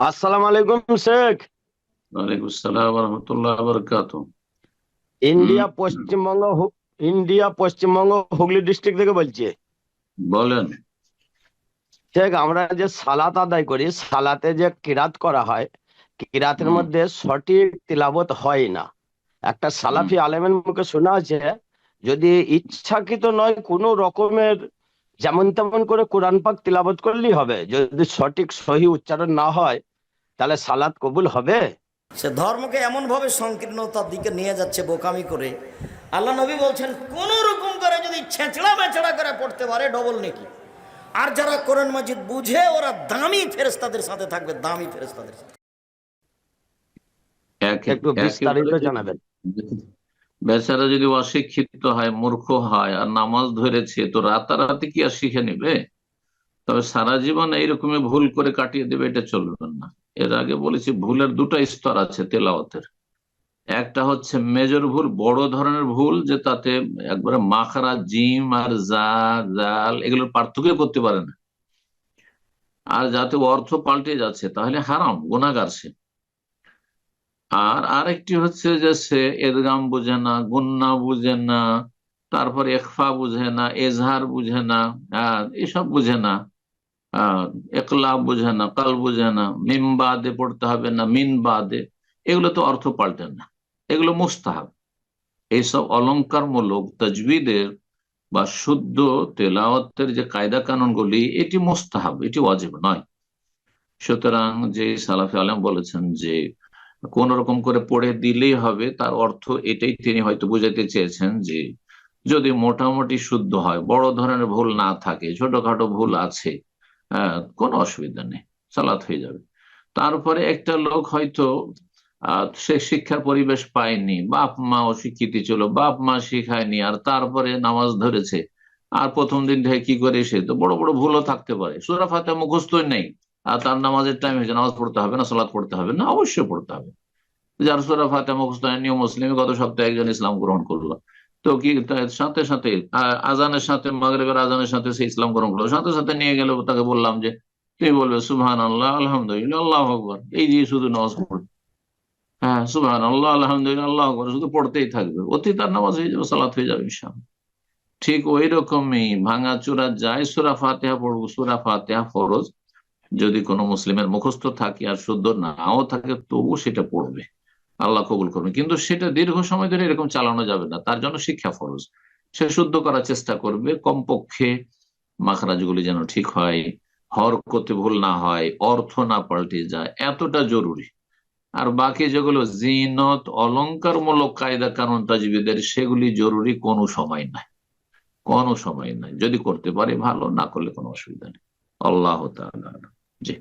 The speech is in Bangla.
আসসালামু আলাইকুম শেখ। ওয়ালাইকুম আসসালাম ওয়া রাহমাতুল্লাহি ওয়া বারাকাতুহু। হুম, India Paschimbanga India Paschimbanga Hooghly district থেকে বলছি। বলেন। শেখ, আমরা যে সালাত আদায় করি, সালাতে যে কিরাত করা হয়, কিরাতের হুম, মধ্যে সঠিক তিলাবত হয় না। একটা হুম। সালাফি আলেমের মুখে শোনা আছে, যদি ইচ্ছাকৃত নয় কোনো রকমের যেমন তেমন করে কোরআন পাক তিলাবত করলেই হবে, যদি সঠিক সহি উচ্চারণ না হয় তাহলে সালাত কবুল হবে। সে ধর্মকে এমনভাবে সংকীর্ণতার দিকে নিয়ে যাচ্ছে বোকামি করে। আল্লাহ নবী বলছেন কোন রকম করে যদি ছেঁচড়া বেচড়া করে পড়তে পারে ডবল নেকি। আর যারা কোরআন মাজিদ বুঝে ওরা দামি ফেরেশতাদের সাথে থাকবে, দামি ফেরেশতাদের সাথে। একটু একেবারে বিস্তারিত যদি জানাবেন। বেচারা যদি অশিক্ষিত হয়, মূর্খ হয়, আর নামাজ ধরেছে, তো রাতারাতি কি আর শিখে নিবে? তবে সারা জীবন এইরকমই ভুল করে কাটিয়ে দেবে, এটা চলবে না। এর আগে বলেছি, ভুলের দুটো স্তর আছে তেলাওয়াতের। একটা হচ্ছে মেজর ভুল, বড় ধরনের ভুল, যে তাতে একবারে মাখরা জিম আর জা, জাল এগুলোর পার্থক্য করতে পারে না, আর যাতে অর্থ পাল্টে যাচ্ছে, তাহলে হারাম, গুনাহগার সে। আর আরেকটি হচ্ছে যে সে এদগাম বুঝে না, গুন্না বুঝে না, তারপর ইখফা বুঝে না, এজহার বুঝে না, এসব বুঝে না, আহ একলা বুঝে না, কাল বুঝে না, মিম বাদে পড়তে হবে না মিন বাদে, এগুলো তো অর্থ পাল্টে না, এগুলো মুস্তাহাব। এইসব অলংকারমূলক তাজবিদের বা শুদ্ধ তেলাওয়াতের যে কায়দা কানুনগুলি, এটি মুস্তাহাব, এটি ওয়াজিব নয়। সুতরাং যে সালাফি আলেম বলেছেন যে কোন রকম করে পড়ে দিলেই হবে, তার অর্থ এটাই তিনি হয়তো বুঝাতে চেয়েছেন যে যদি মোটামুটি শুদ্ধ হয়, বড় ধরনের ভুল না থাকে, ছোটখাটো ভুল আছে, কোনো অসুবিধা নেই, সালাত হয়ে যাবে। তারপরে একটা লোক হয়তো সে শিক্ষার পরিবেশ পায়নি, বাপ মা অশিক্ষিত ছিল, বাপ মা শিখায়নি, আর তারপরে নামাজ ধরেছে, আর প্রথম দিন থেকে কি করে, সে তো বড় বড় ভুলও থাকতে পারে, সূরা ফাতিহা মুখস্থই নেই, আর তার নামাজের টাইম হয়েছে, নামাজ পড়তে হবে না, সালাত পড়তে হবে না? অবশ্যই পড়তে হবে। যার সূরা ফাতিহা মুখস্থ হয়, নিউ মুসলিম গত সপ্তাহে একজন ইসলাম গ্রহণ করলো, তো কি তার সাথে সাথে আজানের সাথে, মাগরিবের আজানের সাথে সে ইসলাম গ্রহণ করলো, সাথে সাথে নিয়ে গেল, তাকে বললাম যে তুমি বলবে সুবহানাল্লাহ আলহামদুলিল্লাহ আল্লাহু আকবার, এই দিয়ে শুধু নামাজ পড়বে। হ্যাঁ, সুবহানাল্লাহ আলহামদুলিল্লাহ আল্লাহু আকবার শুধু পড়তেই থাকবে, অতি তার নামাজ হয়ে যাবে, সালাত হয়ে যাবে ইনশাআল্লাহ। ঠিক ওই রকমই ভাঙাচোরা যায় সূরা ফাতিহা পড়বো, সূরা ফাতিহা ফরজ, যদি কোনো মুসলিমের মুখস্থ থাকে আর শুদ্ধ নাও থাকে, তবু সেটা পড়বে, আল্লাহ কবুল করবে। কিন্তু সেটা দীর্ঘ সময় ধরে এরকম চালানো যাবে না, তার জন্য শিক্ষা ফরজ। সে শুদ্ধ করার চেষ্টা করবে, কমপক্ষে মাখরাজগুলি যেন ঠিক হয়, হরকতে ভুল না হয়, অর্থ না পাল্টে যায়, এতটা জরুরি। আর বাকি যেগুলো জিনত অলংকারমূলক কায়দা কানুন তাজবিদের, সেগুলি জরুরি কোনো সময় নাই, কোনো সময় নাই। যদি করতে পারে ভালো, না করলে কোনো অসুবিধা নেই। আল্লাহ তাআলা আ'লাম। জি।